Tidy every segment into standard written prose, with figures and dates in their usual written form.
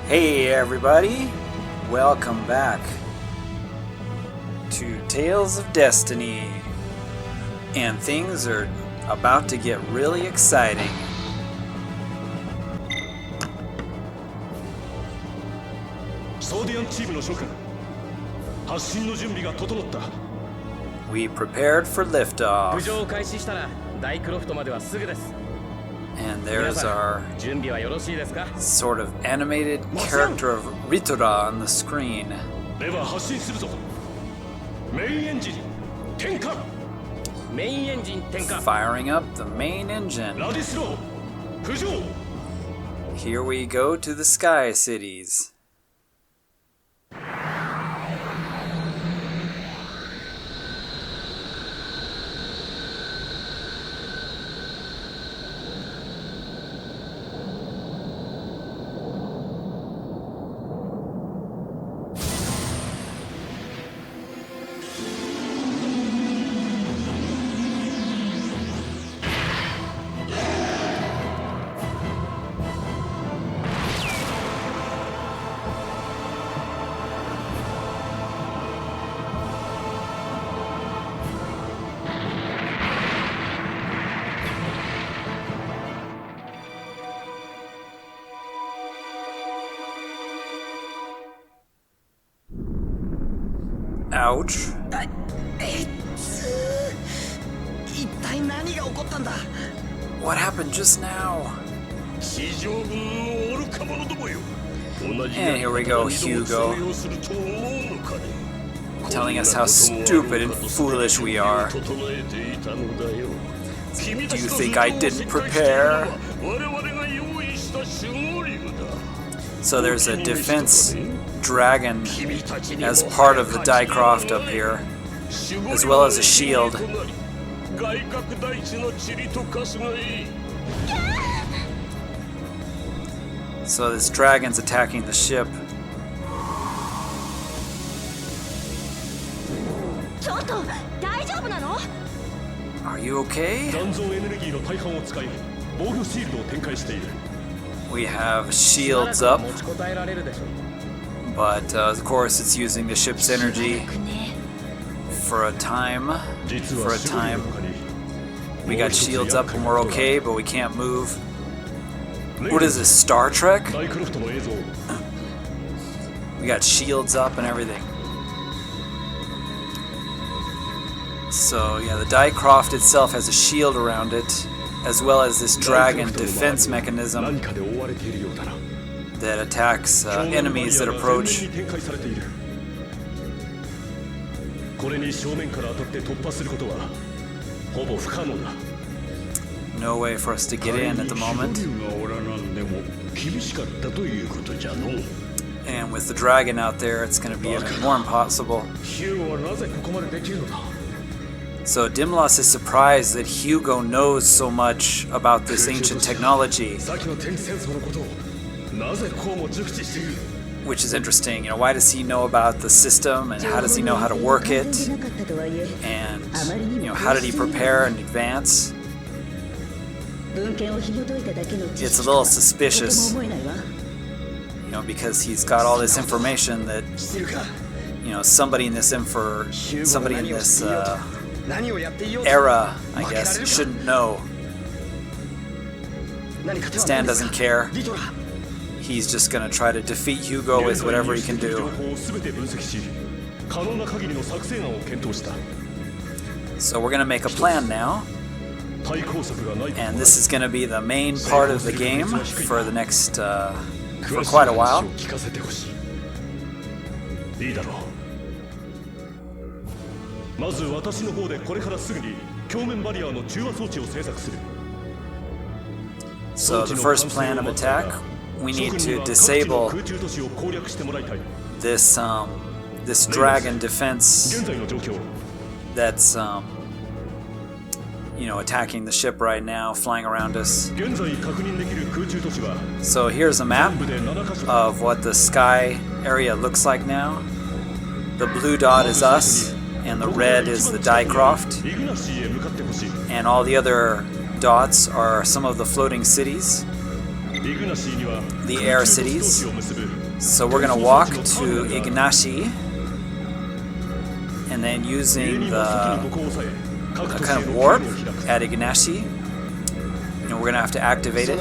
Hey everybody, welcome back to Tales of Destiny, and things are about to get really exciting. We prepared for liftoff. And there's our sort of animated character of Ritora on the screen. Firing up the main engine. Here we go to the Sky Cities. Ouch. What happened just now? And here we go, Hugo. Telling us how stupid and foolish we are. Do you think I didn't prepare? So there's a defense dragon as part of the Daicroft up here, as well as a shield. So this dragon's attacking the ship. Are you okay? We have shields up, but of course it's using the ship's energy for a time. We got shields up and we're okay, but we can't move. What is this, Star Trek? We got shields up and everything. So yeah, the Daicroft itself has a shield around it, as well as this dragon defense mechanism that attacks enemies that approach. No way for us to get in at the moment. And with the dragon out there, it's going to be even more impossible. So Dimlos is surprised that Hugo knows so much about this ancient technology, which is interesting. You know, why does he know about the system, and how does he know how to work it, and you know, how did he prepare in advance? It's a little suspicious, you know, because he's got all this information that, you know, somebody in this era, I guess, shouldn't know. Stan doesn't care. He's just gonna try to defeat Hugo with whatever he can do. So we're gonna make a plan now, and this is gonna be the main part of the game for the next for quite a while. So the first plan of attack, we need to disable this this dragon defense that's you know, attacking the ship right now, flying around us. So here's a map of what the sky area looks like now. The blue dot is us, and the red is the Daicroft, and all the other dots are some of the floating cities. the air cities. So we're going to walk to Ignasea, and then using the kind of warp at Ignasea, and we're going to have to activate it.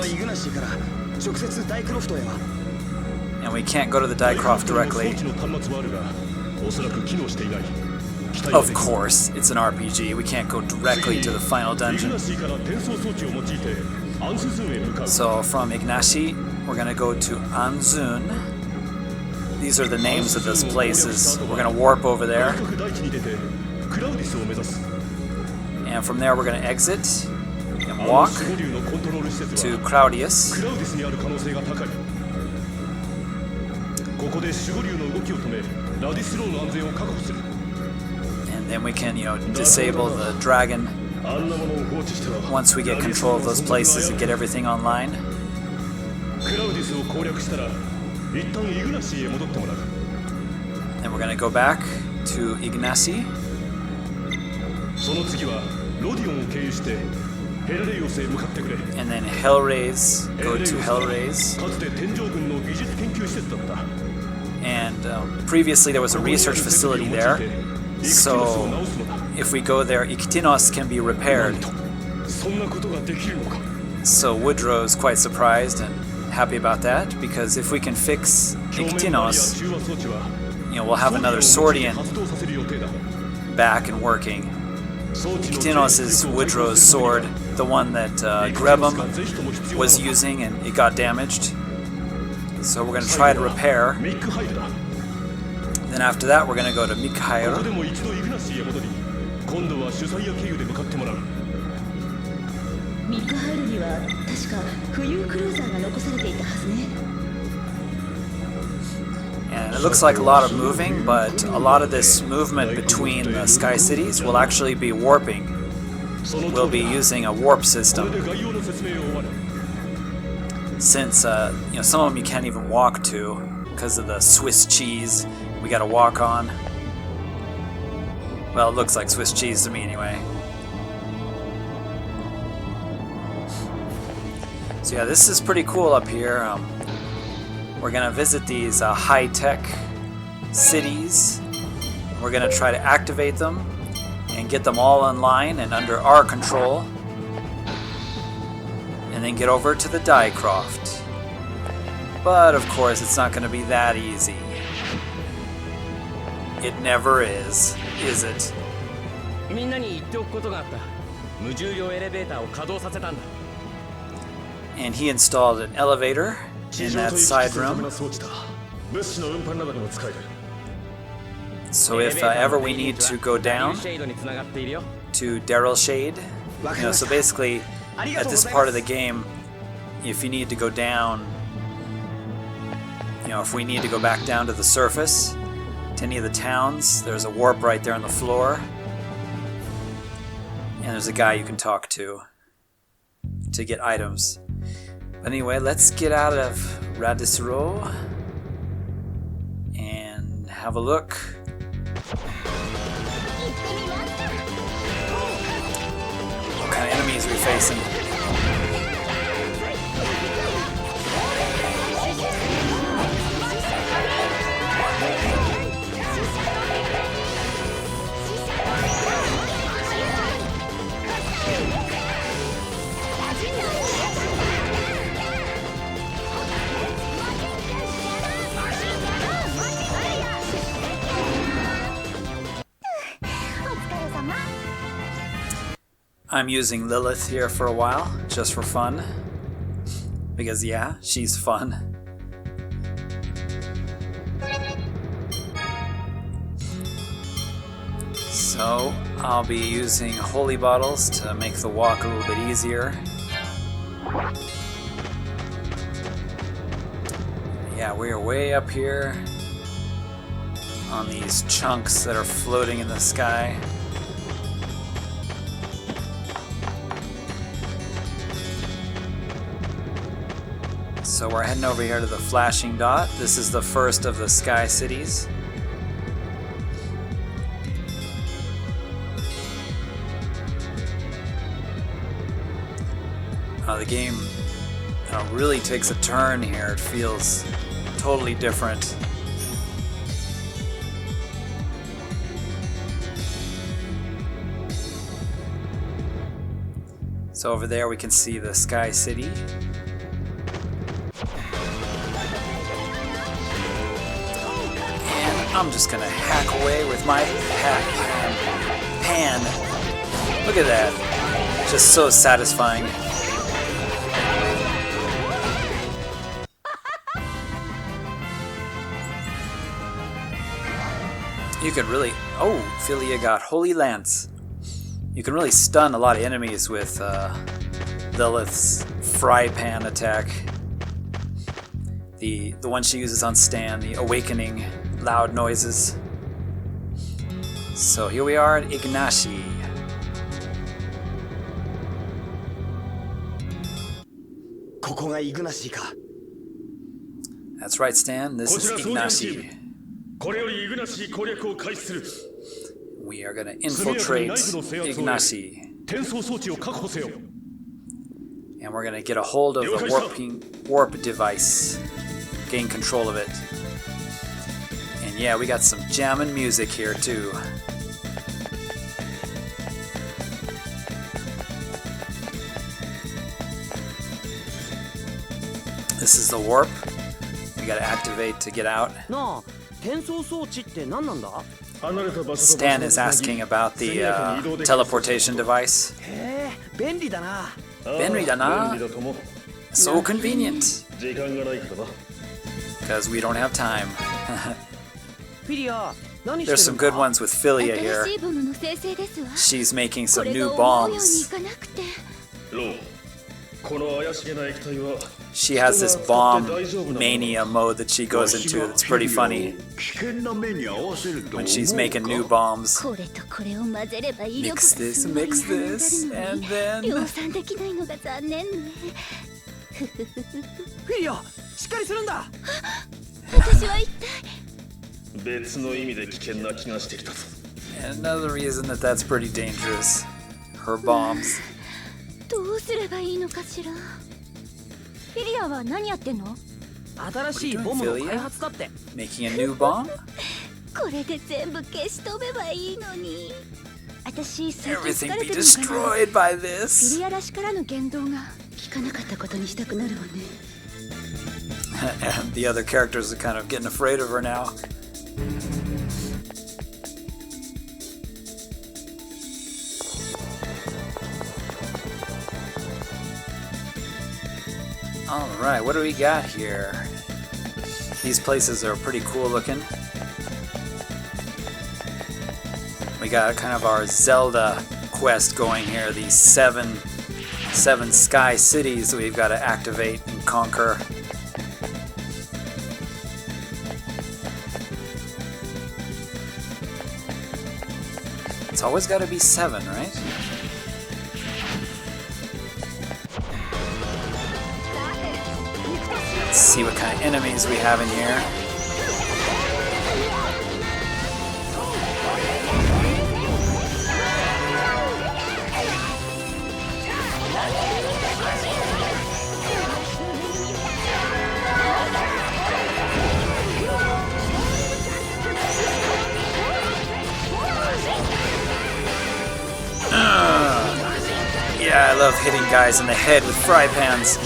And we can't go to the Daicroft directly. Of course, it's an RPG. We can't go directly to the final dungeon. So from Ignasea, we're going to go to Anzun. These are the names of those places. We're going to warp over there. And from there we're going to exit and walk to Claudius. And then we can, disable the dragon once we get control of those places and get everything online. Then we're going to go back to Ignasea. And then Hellraise, go to Hellraise. And previously there was a research facility there, so if we go there, Iktinos can be repaired. So Woodrow's quite surprised and happy about that, because if we can fix Iktinos, we'll have another Swordian back and working. Iktinos is Woodrow's sword, the one that Grebum was using, and it got damaged. So we're going to try to repair. Then after that, we're going to go to Mikhail. And it looks like a lot of moving, but a lot of this movement between the Sky Cities will actually be warping. We'll be using a warp system. Since some of them you can't even walk to because of the Swiss cheese we gotta walk on. Well, it looks like Swiss cheese to me anyway. So yeah, this is pretty cool up here. We're gonna visit these high-tech cities. We're gonna try to activate them and get them all online and under our control, and then get over to the Daicroft. But of course, it's not going to be that easy. It never is it? And he installed an elevator in that side room. So if ever we need to go down to Daryl Shade, so basically at this part of the game, if you need to go down, if we need to go back down to the surface, to any of the towns, there's a warp right there on the floor. And there's a guy you can talk to get items. But anyway, let's get out of Radisro and have a look. What kind of enemies are we facing? I'm using Lilith here for a while, just for fun. Because yeah, she's fun. So, I'll be using holy bottles to make the walk a little bit easier. Yeah, we are way up here on these chunks that are floating in the sky. So we're heading over here to the flashing dot. This is the first of the Sky Cities. The game really takes a turn here. It feels totally different. So over there we can see the Sky City. And I'm just gonna hack away with my pan. Look at that. Just so satisfying. You could really... Oh, Philia got Holy Lance. You can really stun a lot of enemies with Lilith's Fry Pan attack. The one she uses on Stan, the awakening loud noises. So here we are at Ignasea. That's right, Stan. This is Ignasea. We are going to infiltrate Ignasea. And we're going to get a hold of the warp device. Gain control of it. And yeah, we got some jammin' music here too. This is the warp. We got to activate to get out. Stan is asking about the teleportation device. Benri da na. So convenient. Because we don't have time. There's some good ones with Philia here. She's making some new bombs. She has this bomb mania mode that she goes into that's pretty funny. When she's making new bombs. Mix this, and then... And another reason that's pretty dangerous. Her bombs. What are you doing, Philia? Making a new bomb? Everything be destroyed by this. And the other characters are kind of getting afraid of her now. Alright, what do we got here? These places are pretty cool looking. We got kind of our Zelda quest going here. These seven sky cities that we've got to activate and conquer. It's always got to be 7, right? Let's see what kind of enemies we have in here. Yeah, I love hitting guys in the head with fry pans.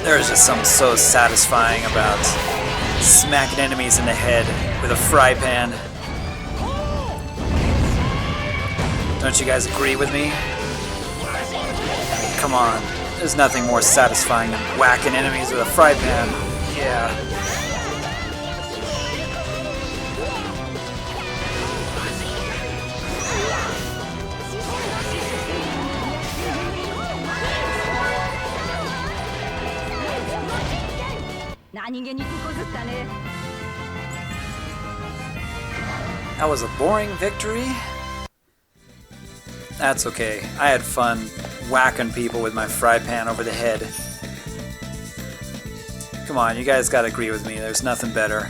There's just something so satisfying about smacking enemies in the head with a fry pan. Don't you guys agree with me? Come on, there's nothing more satisfying than whacking enemies with a fry pan. Yeah. That was a boring victory? That's okay. I had fun whacking people with my fry pan over the head. Come on, you guys gotta agree with me. There's nothing better.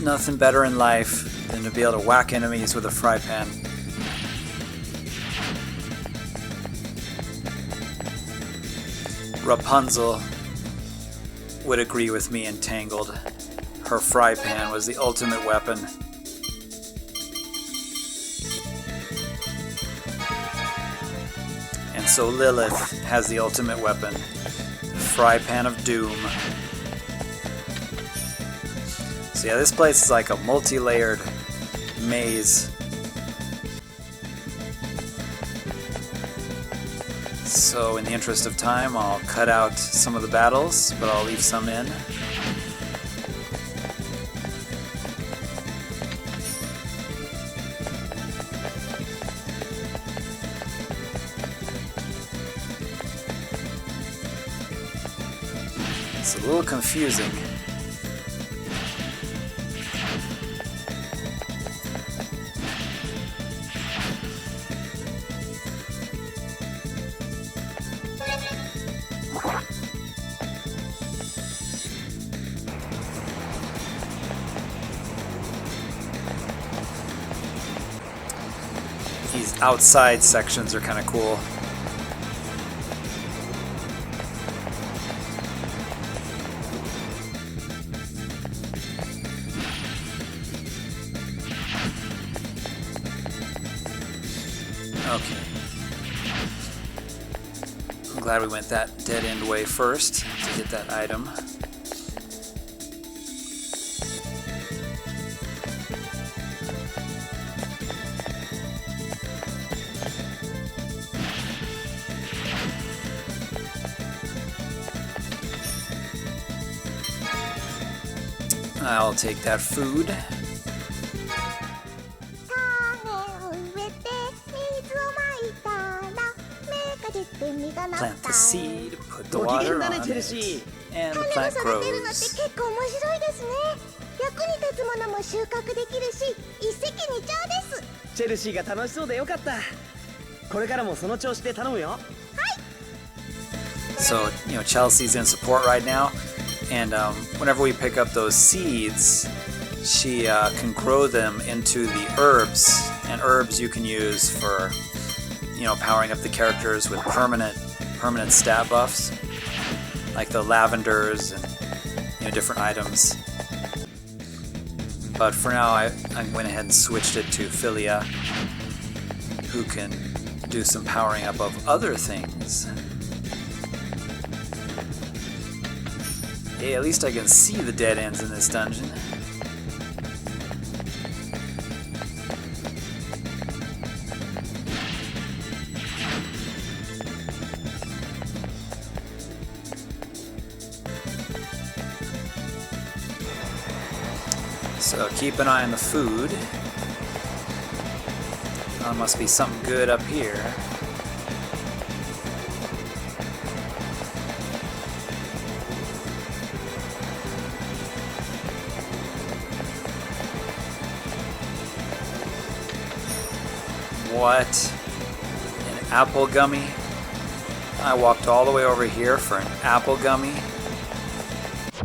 Nothing better in life than to be able to whack enemies with a fry pan. Rapunzel would agree with me in Tangled. Her fry pan was the ultimate weapon. And so Lilith has the ultimate weapon, the fry pan of doom. So yeah, this place is like a multi-layered maze. So in the interest of time, I'll cut out some of the battles, but I'll leave some in. It's a little confusing. These outside sections are kind of cool. Okay. I'm glad we went that dead-end way first to get that item. I'll take that food. Plant the seed, put the water on it, and the plant grows. So, you know, Chelsea's in support right now. And whenever we pick up those seeds, she can grow them into the herbs. And herbs you can use for, you know, powering up the characters with permanent stat buffs, like the lavenders and, you know, different items. But for now, I went ahead and switched it to Philia, who can do some powering up of other things. Hey, at least I can see the dead ends in this dungeon. So keep an eye on the food. Must be something good up here. What? An apple gummy? I walked all the way over here for an apple gummy?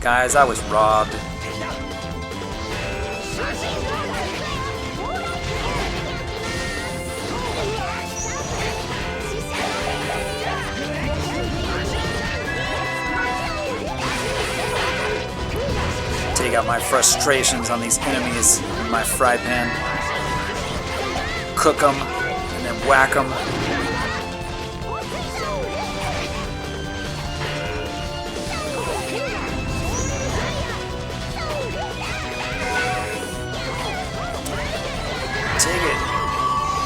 Guys, I was robbed. Take out my frustrations on these enemies in my fry pan. Cook them. Whack them.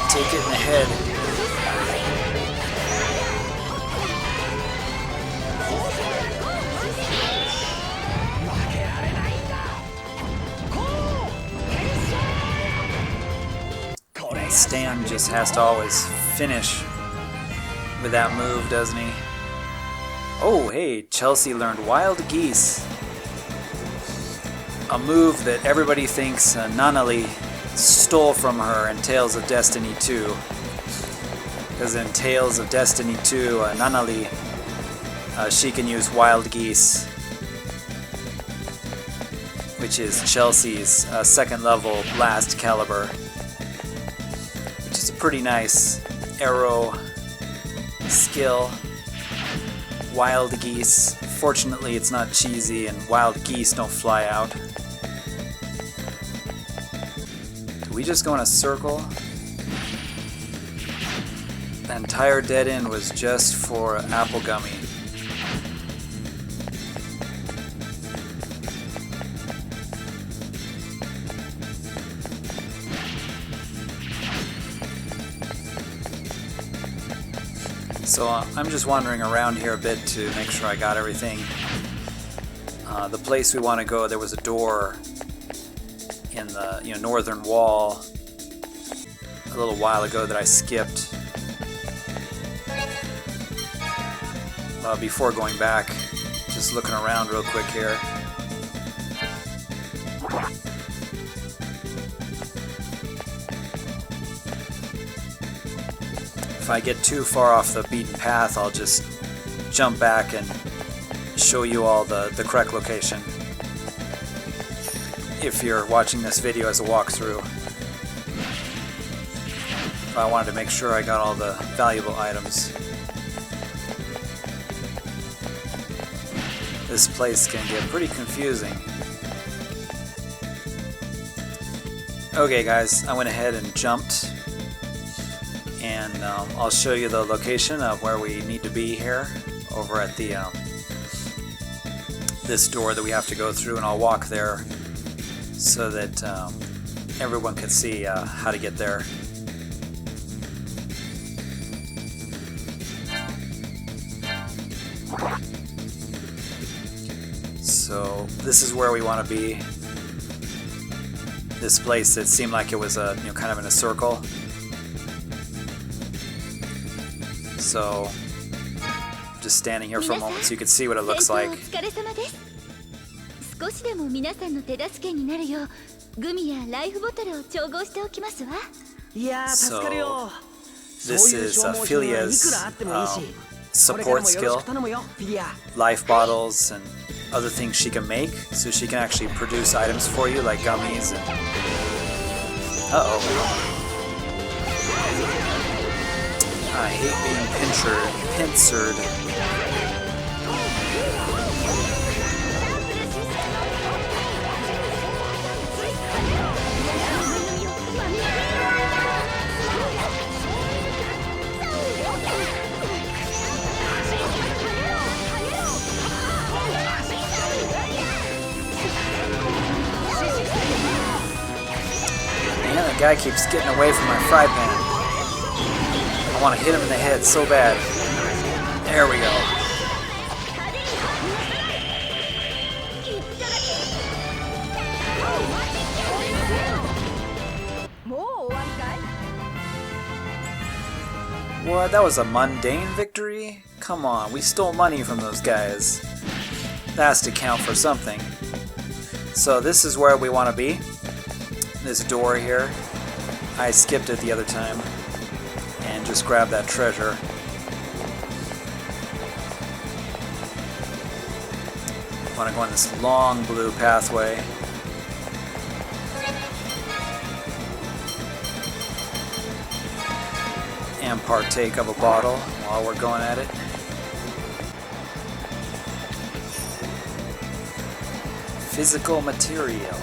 Take it in the head. Stan just has to always finish with that move, doesn't he? Oh, hey, Chelsea learned Wild Geese. A move that everybody thinks Nanali stole from her in Tales of Destiny 2. Because in Tales of Destiny 2, Nanali, she can use Wild Geese, which which is Chelsea's second level blast caliber, which is a pretty nice arrow skill. Wild geese. Fortunately, it's not cheesy, and wild geese don't fly out. Did we just go in a circle? The entire dead end was just for apple gummy. So I'm just wandering around here a bit to make sure I got everything. The place we want to go, there was a door in the northern wall a little while ago that I skipped. Before going back, just looking around real quick here. If I get too far off the beaten path, I'll just jump back and show you all the correct location. If you're watching this video as a walkthrough. I wanted to make sure I got all the valuable items. This place can get pretty confusing. Okay guys, I went ahead and jumped. And I'll show you the location of where we need to be here over at the this door that we have to go through, and I'll walk there so that everyone can see how to get there. So this is where we want to be. This place that seemed like it was kind of in a circle. So, just standing here for a moment so you can see what it looks like. So, this is Philia's support skill, life bottles and other things she can make, so she can actually produce items for you like gummies and... Uh-oh. I hate being pincered. Man, that guy keeps getting away from my fry pan. I want to hit him in the head so bad. There we go. What? That was a mundane victory? Come on, we stole money from those guys. That has to count for something. So this is where we want to be. This door here. I skipped it the other time. And just grab that treasure. I want to go on this long blue pathway. And partake of a bottle while we're going at it. Physical material.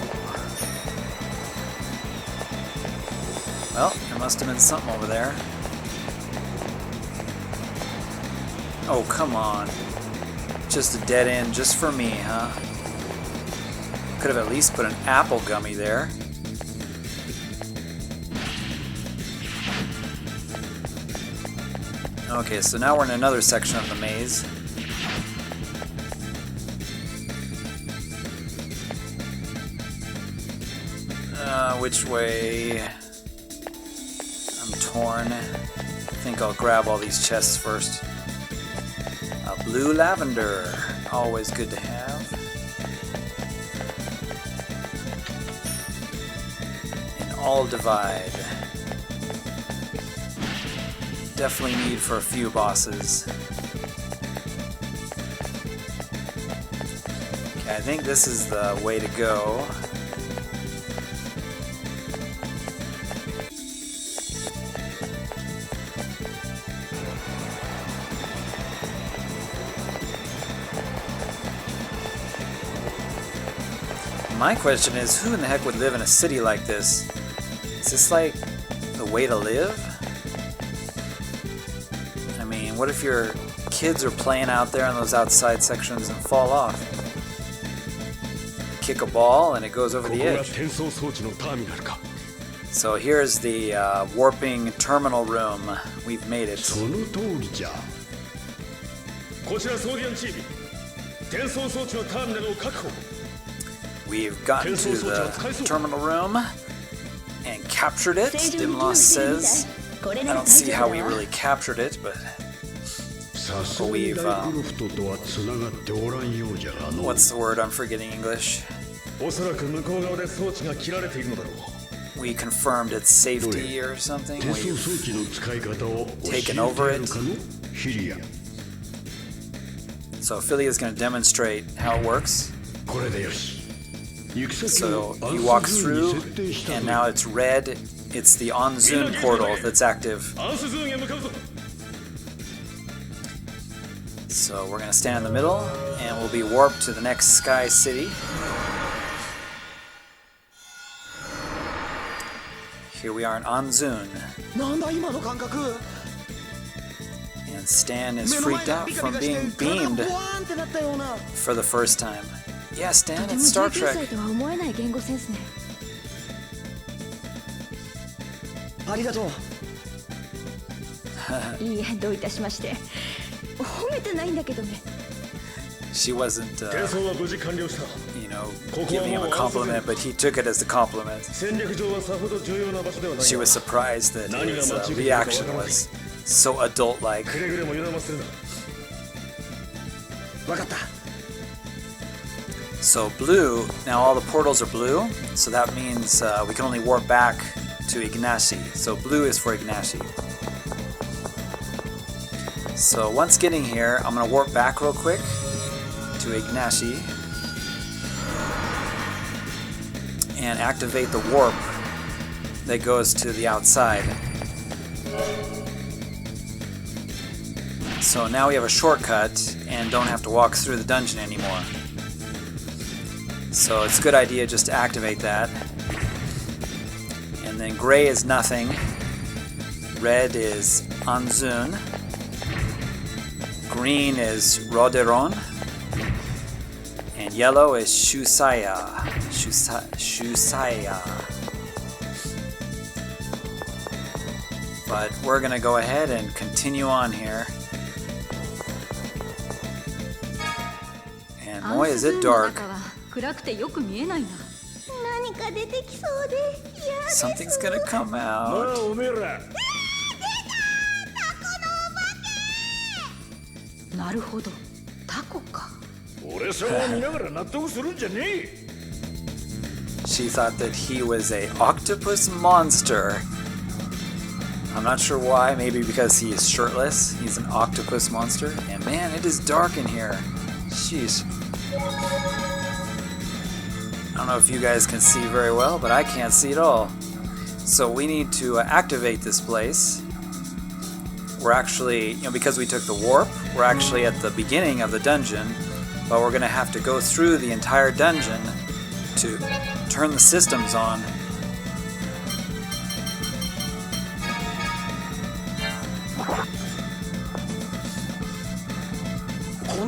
Well, there must have been something over there. Oh, come on. Just a dead end just for me, huh? Could have at least put an apple gummy there. Okay, so now we're in another section of the maze. Which way? I'm torn. I think I'll grab all these chests first. Blue lavender, always good to have. And all divide. Definitely need for a few bosses. Okay, I I think this is the way to go. My question is, who in the heck would live in a city like this? Is this like the way to live? I mean, what if your kids are playing out there in those outside sections and fall off? Kick a ball and it goes over the edge. So here's the warping terminal room. We've made it. We've gotten to the terminal room and captured it. Dimloss says. I don't see how we really captured it, but we've what's the word? I'm forgetting English. We confirmed its safety or something. We've taken over it. So Philly is going to demonstrate how it works. So you walk through, and now it's red. It's the Onzun portal that's active. So we're going to stand in the middle, and we'll be warped to the next Sky City. Here we are in Onzun. And Stan is freaked out from being beamed for the first time. Yeah, Stan, it's Star Trek. She wasn't, giving him a compliment, but he took it as a compliment. She was surprised that his reaction was so adult-like. So blue, now all the portals are blue, so that means we can only warp back to Ignasea. So blue is for Ignasea. So once getting here, I'm going to warp back real quick to Ignasea and activate the warp that goes to the outside. So now we have a shortcut and don't have to walk through the dungeon anymore. So it's a good idea just to activate that. And then gray is nothing. Red is Onzun. Green is Roderon. And yellow is Shusaya. Shusaya. But we're going to go ahead and continue on here. And boy, is it dark. Something's gonna come out. She thought that he was an octopus monster. I'm not sure why, maybe because he is shirtless. He's an octopus monster. And man, it is dark in here. Jeez. I don't know if you guys can see very well, but I can't see at all. So we need to activate this place. We're actually, because we took the warp, we're actually at the beginning of the dungeon, but we're going to have to go through the entire dungeon to turn the systems on.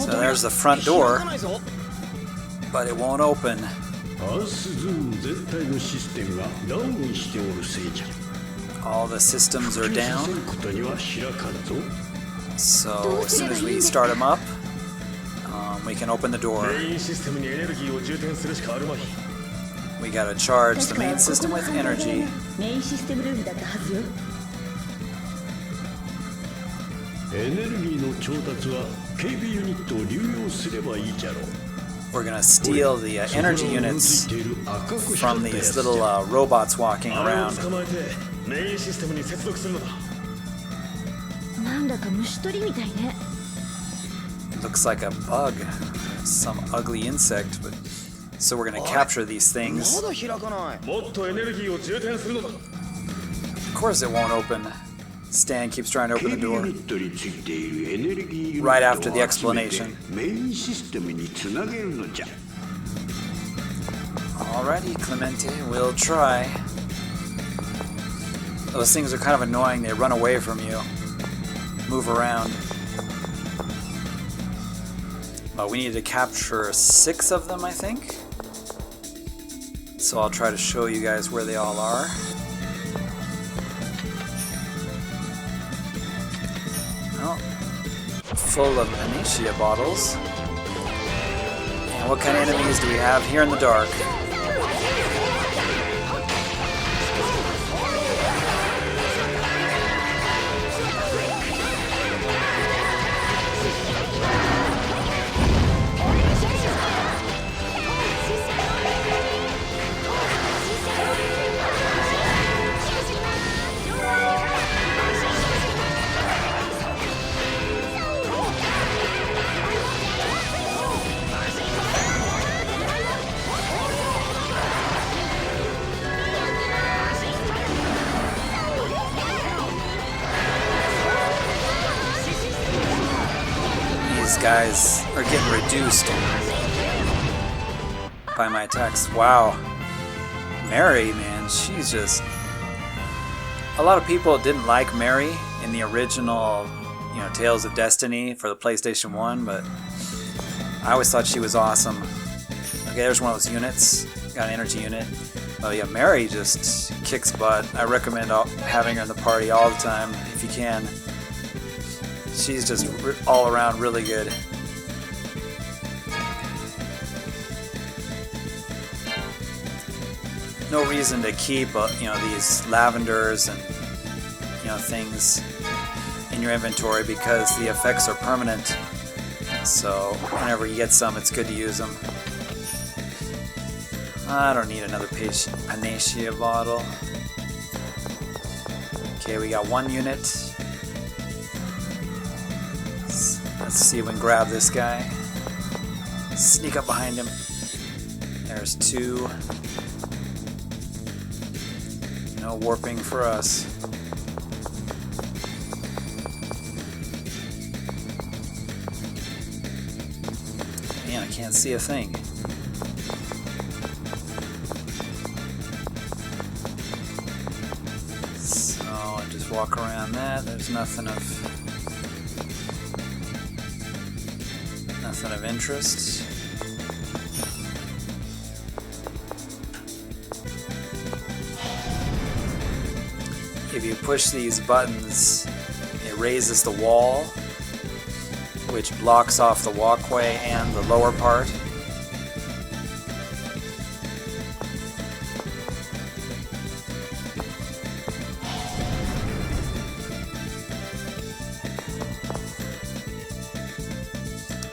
So there's the front door, but it won't open. All the systems are down. So as soon as we start them up, we can open the door. We gotta charge the main system with energy. We're gonna steal the energy units from these little robots walking around. Looks like a bug, some ugly insect, but so we're gonna capture these things. Of course it won't open. Stan keeps trying to open the door. Right after the explanation. Alrighty, Clemente, we'll try. Those things are kind of annoying. They run away from you. Move around. We need to capture 6 of them, I think. So I'll try to show you guys where they all are. Oh, full of Ignasea bottles. And what kind of enemies do we have here in the dark? Guys are getting reduced by my attacks. Wow. Mary, man, she's just... A lot of people didn't like Mary in the original, Tales of Destiny for the PlayStation 1, but I always thought she was awesome. Okay, there's one of those units. Got an energy unit. Oh yeah, Mary just kicks butt. I recommend having her in the party all the time if you can. She's just all around really good. No reason to keep, these lavenders and, things in your inventory because the effects are permanent. So whenever you get some, it's good to use them. I don't need another Ignasea bottle. Okay, we got 1 unit. Let's see if we can grab this guy. Sneak up behind him. There's 2. No warping for us. Man, I can't see a thing. So I just walk around that. There's nothing of interest. If you push these buttons, it raises the wall, which blocks off the walkway and the lower part.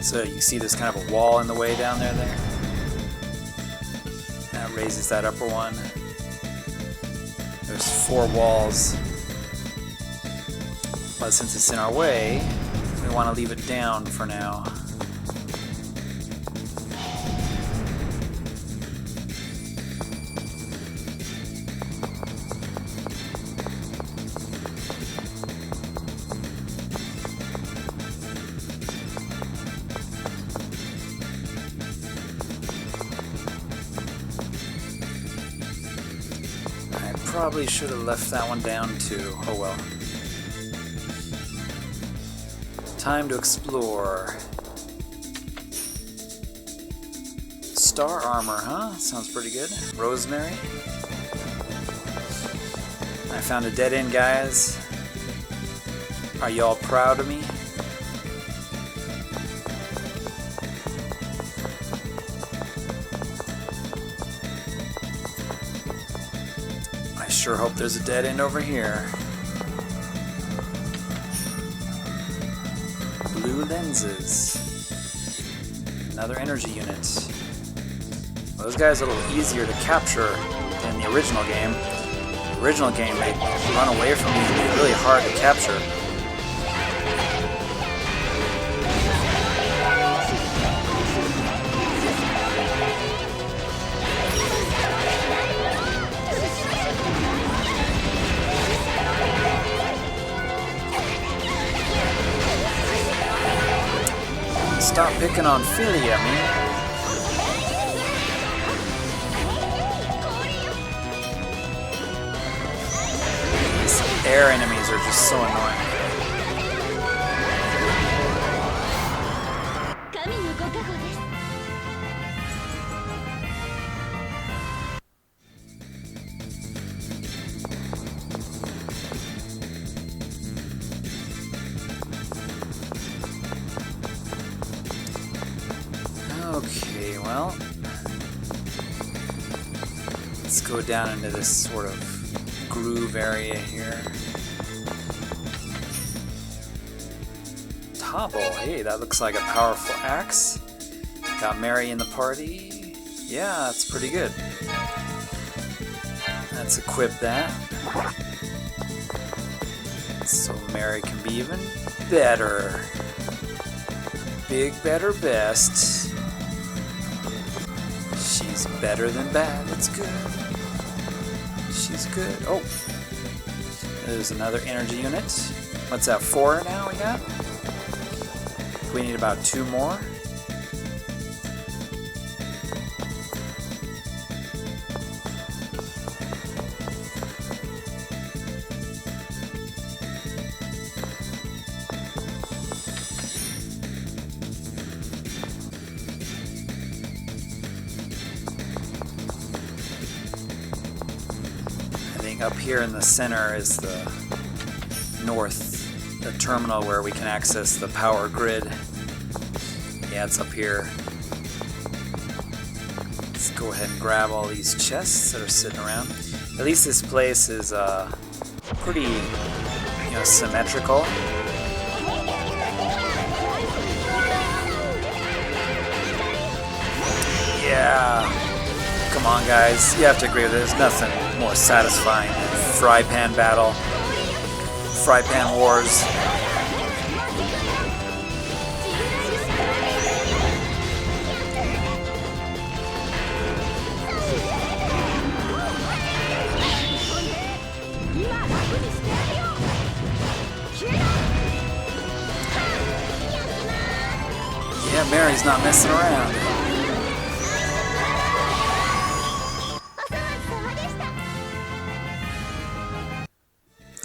So you see there's kind of a wall in the way down there. That raises that upper one. There's 4 walls. But since it's in our way, we want to leave it down for now. Probably should have left that one down too. Oh well. Time to explore. Star armor, huh? Sounds pretty good. Rosemary. I found a dead end, guys. Are y'all proud of me? Sure hope there's a dead end over here. Blue lenses. Another energy unit. Well, those guys are a little easier to capture than the original game. The original game, they run away from you and be really hard to capture. stop picking on Philia, man. These air enemies are just so annoying. Okay, well, let's go down into this sort of groove area here. Topple, hey, that looks like a powerful axe. Got Mary in the party. Yeah, that's pretty good. Let's equip that. So Mary can be even better. Big, better, best. She's better than bad. That's good. She's good. Oh, there's another energy unit. What's that, 4 now we got? We need about 2 more. Up here in the center is the the terminal where we can access the power grid. Yeah, it's up here. Let's go ahead and grab all these chests that are sitting around. At least this place is pretty, symmetrical. Yeah. Come on, guys. You have to agree with it. There's nothing more satisfying than fry pan battle. Fry pan wars. Yeah, Mary's not messing around.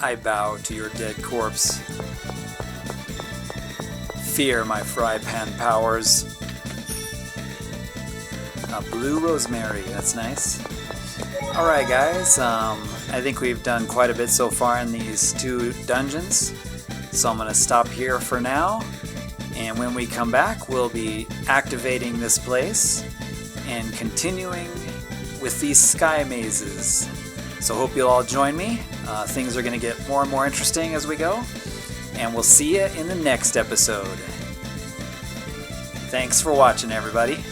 I bow to your dead corpse. Fear my fry pan powers. A blue rosemary, that's nice. Alright guys, I think we've done quite a bit so far in these 2 dungeons. So I'm going to stop here for now. And when we come back, we'll be activating this place and continuing with these sky mazes. So hope you'll all join me. Things are going to get more and more interesting as we go. And we'll see you in the next episode. Thanks for watching, everybody.